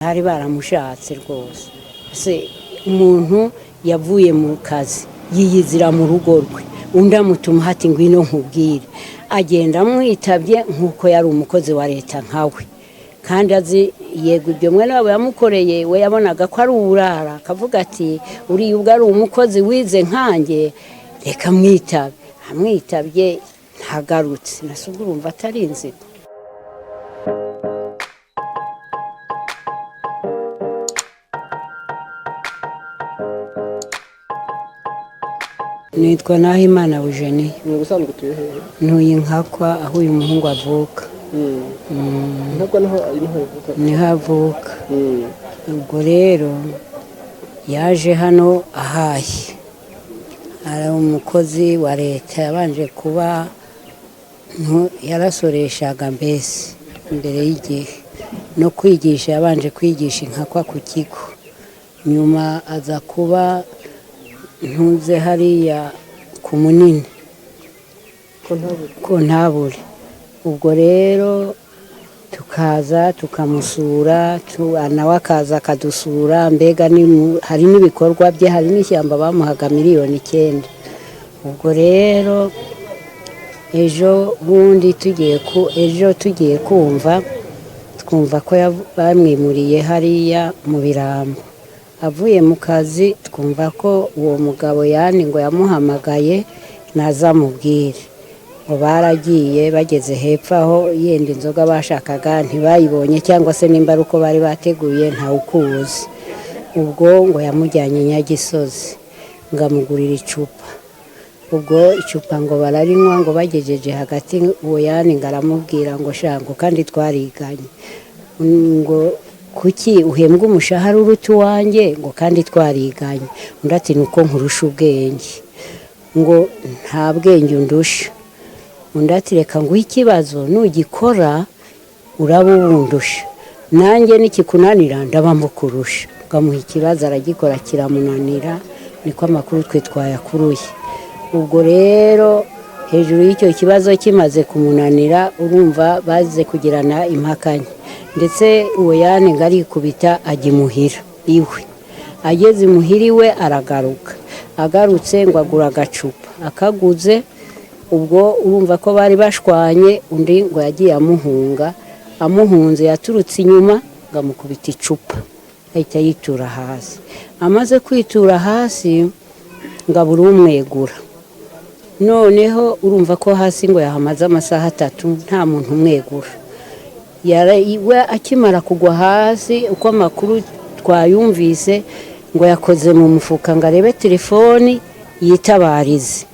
hari baramushatse rwose se umuntu yavuye mu kazi yiyizira mu rugo rwe undi amutuma hati ngwino nkubwire agenda amwitabye nk'uko yari umukozi wa leta nkawe kandi azi yego ibyo mwene wabo yamukoreye we yabonaga ko ari uburara akavuga ati uriya ubwo ari umukozi wize nkanjye reka mwitabe amwitabye ntagarutse nasubwo urumva atari inzigo. Nitwa Nahimana Eugenie. Ubusanzwe utuye hehe? Ntuye Nkakwa aho uyu muhungu avuka. Nkakwa niho avuka? Niho avuka. Ubwo rero yaje hano ahashye. Ari umukozi wa leta yabanje kuba yarasoreshaga mbese imbere y'igihe no kwigisha yabanje kwigisha Nkakwa ku kigo. Nyuma aza kuba ntuze hariya ku Munini ko ntabure ubwo rero tukaza tukamusura nawe akaza akadusura mbega hari n'ibikorwa bye hari n'ishyamba bamuhaga $9,000,000 ubwo rero ejo bundi tugiye twumva ko bamwimuriye hariya mu Birambo avuye mu kazi twumva ko uwo mugabo yani ngo yamuhamagaye naza mubwire ngo baragiye bageze hepfo aho yenda inzoga bashakaga ntibayibonye cyangwa se nimba ari uko bari bateguye ntawukuzi ubwo ngo yamujyanye Nyagisozi ngo amugurira icupa ubwo icupa ngo bararinywa ngo bagejeje hagati uwo yani ngo aramubwira ngo shango kandi twariganye ngo kuki uhembwa umushahara uruta uwanjye ngo kandi twariganye undi ati nuko nkurusha ubwenge ngo nta bwenge undusha undi ati reka nguhe ikibazo nugikora uraba ubundusha nanjye nikikunanira ndaba mukurusha ngamuha ikibazo aragikora kiramunanira niko amakuru twe twayakuruye ubwo rero hejuru y'icyo kibazo kimaze kumunanira urumva baze kugirana impakanye ndetse uwo yani ngo arikubita ajya imuhira iwe ageze imuhira iwe aragaruka agarutse ngo agura agacupa akaguze ubwo urumva ko bari bashwanye undi ngo yagiye amuhunze yaturutse inyuma ngo amukubita icupa ahita yitura hasi amaze kwitura hasi ngo abura umwegura noneho urumva ko hasi ngo yahamaze amasaha 3 nta muntu umwegura we akimara kugwa hasi uko amakuru twayumvise ngo yakoze mu mufuka ngo arebe telefoni yitabarize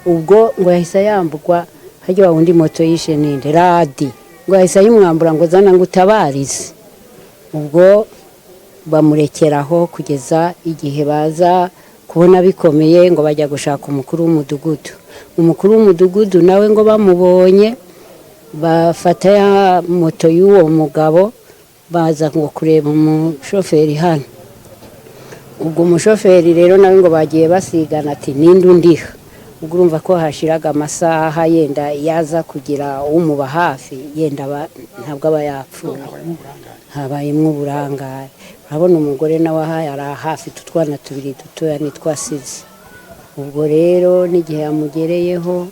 ubwo ngo yahise yambugwa hajya wundi moto yishe ninde radi ngo yahise yimwambura ngo zana ngo utabarize ubwo bamurekeraho kugeza igihe baza kubona bikomeye ngo bajya gushaka umukuru w'umudugudu nawe ngo bamubonye bafata ya moto y'uwo mugabo baza ngo kureba umushoferi hano ubwo umushoferi rero nawe ngo bagiye basigana ati ninde undiha ubwo urumva ko hashiraga amasaha yenda yaza kugira umuba hafi yenda ntabwo aba yapfuye habayemo uburangare urabona umugore nawe yari hafi tutwana tubiri dutoya nitwasize ubwo rero n'igihe yamugereyeho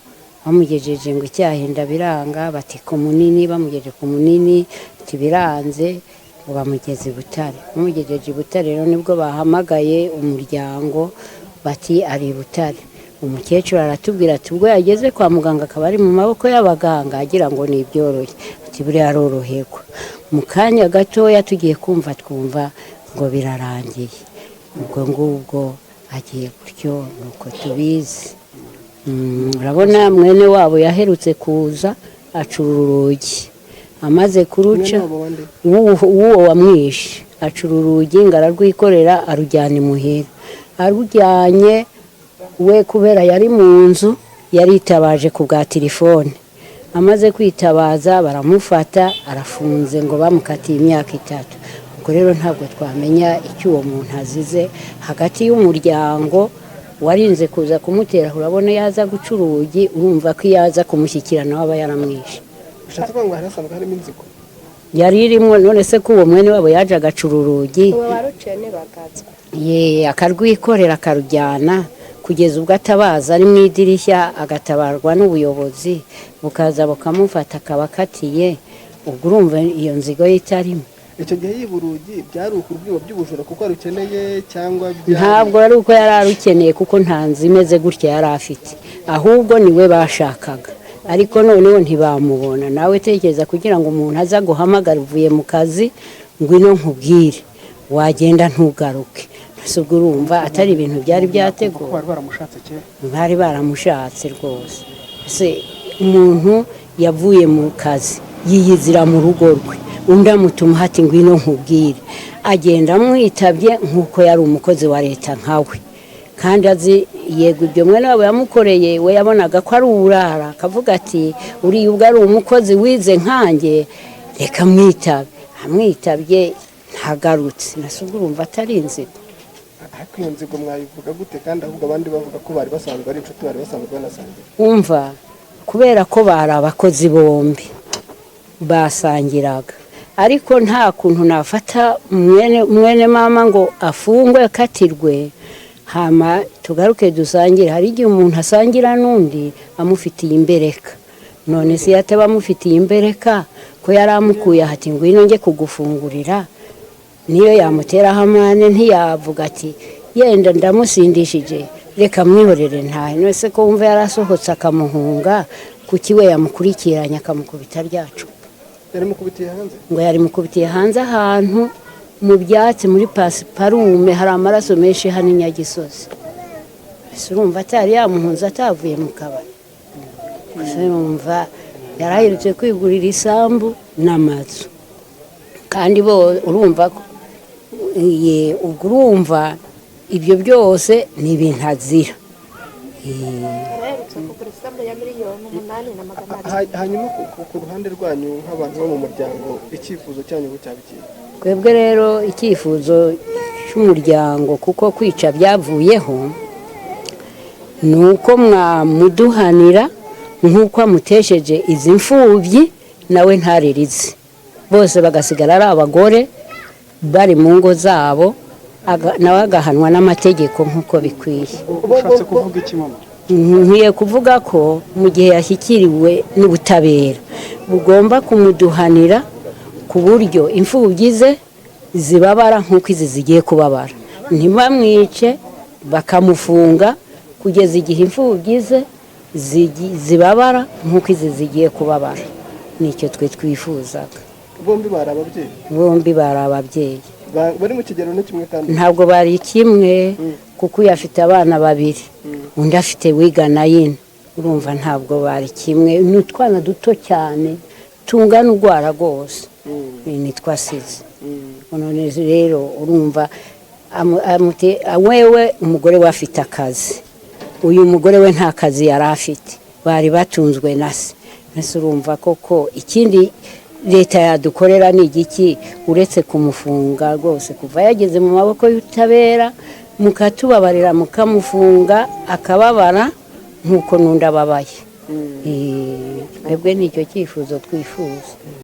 bamugejeje ngo icyahinda biranga bati ku Munini bamugejeje ku Munini tibiranze ngo bamugeze Butare bamugejeje Butare rero nibwo bahamagaye umuryango bati ari Butare umukecuru aratubwira ati ubwo yageze kwa muganga akaba ari mu maboko y'abaganga agira ngo ni ibyoroshye ati buri aroroherwa mu kanya gatoya tugiye twumva ngo birarangiye ubwo ngubwo agiye gutyo nuko tubizi urabona mwene wabo yaherutse kuza acura urugi amaze kuruca uwo wamwishe acura urugi ngo ararwikorera arujyana imuhira arujyanye we kubera yari mu nzu yaritabaje ku bwa telefone amaze kwitabaza baramufata arafunze ngo bamukatiye imyaka 3 ubwo rero ntabwo twamenya icyo uwo muntu azize hagati y'umuryango warinze kuza kumutera urabona yaza guca urugi urumva ko yaza kumushyikirana waba yaramwishe ushatse ko ngo harasanzwe harimo inzigo yari irimo, none se ko uwo mwene wabo yaje agacura urugi uwo waruciye ntibagazwa akarwikorera akarujyana kugeza ubwo atabaza ari mu idirishya, agatabarwa n'ubuyobozi bukaza bukamufata akaba akatiye. ubwo urumva iyo nzigo ye itarimo. icyo gihe yiba urugi byari ukurwiba by'ubujura kuko arukeneye cyangwa ntabwo ari uko yari arukeneye, kuko nta nzu imeze gutya yari afite, ahubwo niwe bashakaga, ariko noneho ntibamubona. nawe tekereza kugira ngo umuntu aza guhamagara uvuye mu kazi ngwino nkubwire, wagenda ntugaruke. ubwo urumva atari ibintu byari byateguwe. bari baramushatse kera, bari baramushatse rwose. umuntu yavuye mu kazi yiyizira mu rugo rwe, undi amutuma hati ngwino nkubwire, agenda amwitabye nk'uko yari umukozi wa leta nkawe, kandi azi yego ibyo mwene wabo yamukoreye, we yabonaga ko ari uburara, akavuga ati uriya ubwo ari umukozi wize nkanjye, reka mwitabe. amwitabye ntagarutse. ubwo urumva atari inzigo. ariko iyo nzigo mwayivuga gute kandi ahubwo abandi bavuga ko bari basanzwe ari inshuti, bari basanzwe banasangira? umva, kubera ko bari abakozi bombi basangiraga, ariko nta kuntu nafata mwene mama ngo afungwe akatirwe hama tugaruke dusangire. hari igihe umuntu asangira n'undi amufitiye imbereka, none se yataba amufitiye imbereka ko yari amukuye hati ngwino njye kugufungurira, niyo yamuteraho amane ntiyavuga ati yenda ndamusindishije reka mwihorere ntahe. none se ko wumva yarasohotse akamuhunga, kuki we yamukurikiranye akamukubita ryacu? yari mukubitiye hanze? ngo yari mukubitiye hanze ahantu mu byatsi muri pasiparume, hari amaraso menshi hano i Nyagisozi. urumva atari yamuhunze atavuye mu kabari. urumva yarahirutse kwigurira isambu n'amazu, kandi bo urumva ubwo urumva ibyo byose ni ibintu azira. hanyuma ku ruhande rwanyu nk'abantu bo mu muryango, icyifuzo cyanyu cyabikiye? twebwe rero icyifuzo cy'umuryango, kuko kwica byavuyeho, ni uko mwamuduhanira nk'uko amutesheje izi mfubyi, nawe ntaririze, bose bagasigara ari abagore bari mu ngo zabo, nawe agahanwa n'amategeko nk'uko bikwiye. ushatse kuvuga iki mama? nkwiye kuvuga ko mu gihe yashyikiriwe n'ubutabera bugomba kumuduhanira ku buryo imfubyi ze zibabara nk'uko izi zigiye kubabara, ntibamwice bakamufunga kugeza igihe imfubyi ze zibabara nk'uko izi zigiye kubabara. nicyo twe twifuzaga. bombi bari ababyeyi? bombi bari ababyeyi. bari mu kigero ni kimwe kandi? ntabwo bari kimwe, kuko uyu afite abana babiri, undi afite wiga na yine. urumva ntabwo bari kimwe, ni utwana duto cyane tungana urwara rwose. nitwa asize. none rero urumva wewe umugore we afite akazi, uyu mugore we nta kazi yari afite, bari batunzwe na se. mbese urumva koko ikindi leta yadukorera ni igiki uretse kumufunga rwose, kuva yageze mu maboko y'ubutabera mukatubabarira mukamufunga akababara nk'uko n'undi ababaye. twebwe nicyo cyifuzo twifuza.